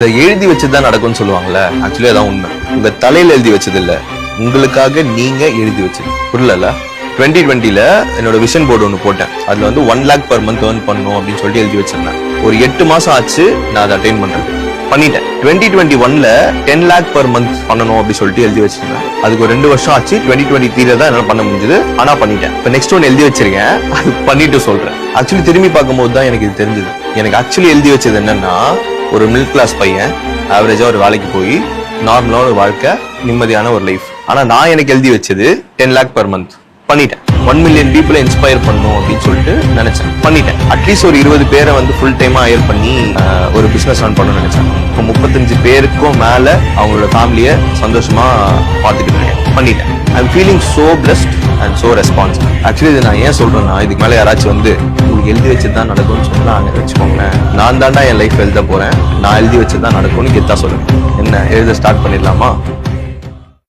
எழுதி வச்சுதான் நடக்கும்னு சொல்லுவாங்கல்ல, ஆக்சுவலி அதான் உண்மை. உங்க தலையில எழுதி வச்சது இல்ல, உங்களுக்காக நீங்க எழுதி வச்சது. புரியல? 2020ல என்னோட விஷன் போர்டு ஒன்று போட்டேன். அதுல வந்து 1 lakh per month earn பண்ணணும் அப்படின்னு சொல்லிட்டு எழுதி வச்சிருந்தேன். ஒரு 8 மாசம் ஆச்சு நான் அதை அட்டைன் பண்றது. பண்ணிட்டேன். 2021ல 10 lakh per month பண்ணணும் அப்படின்னு சொல்லிட்டு எழுதி வச்சிருந்தேன். அதுக்கு ஒரு 2 வருஷம் ஆச்சு. 2023ல தான் என்னால பண்ண முடிஞ்சது. ஆனா பண்ணிட்டேன். இப்ப நெக்ஸ்ட் ஒன் எழுதி வச்சிருக்கேன், அது பண்ணிட்டு சொல்றேன். ஆக்சுவலி திரும்பி பார்க்கும்போது தான் எனக்கு இது தெரிஞ்சது. எனக்கு ஆக்சுவலி எழுதி வச்சது என்னன்னா, ஒரு மிடில் கிளாஸ் பையன் ஆவரேஜா ஒரு வேலைக்கு போய் நார்மலான ஒரு வாழ்க்கை, நிம்மதியான ஒரு லைஃப். ஆனா நான் எனக்கு எழுதி வச்சது 10 lakh per month. பண்ணிட்டேன். 1 million people இன்ஸ்பயர் பண்ணும் அப்படின்னு சொல்லிட்டு நினைச்சேன். பண்ணிட்டேன். அட்லீஸ்ட் ஒரு 20 பேரை வந்து ஃபுல் டைமா ஹையர் பண்ணி ஒரு பிசினஸ் ரன் பண்ணணும்னு நினைச்சேன். இப்போ 35 பேருக்கும் மேல அவங்களோட ஃபேமிலியை சந்தோஷமா பார்த்துட்டு இருக்கேன். பண்ணிட்டேன். I am feeling so blessed and so responsible. Actually இது நான் ஏன் சொல்றேன்னா, இதுக்கு மேல யாராச்சும் வந்து உங்களுக்கு எழுதி வச்சுதான் நடக்கும்னு சொன்னாங்க வச்சுக்கோங்களேன், நான் தாண்டா என் லைஃப் எழுத போறேன், நான் எழுதி வச்சுதான் நடக்கும்னு கெத்தா சொல்லுவேன். என்ன எழுத ஸ்டார்ட் பண்ணிடலாமா?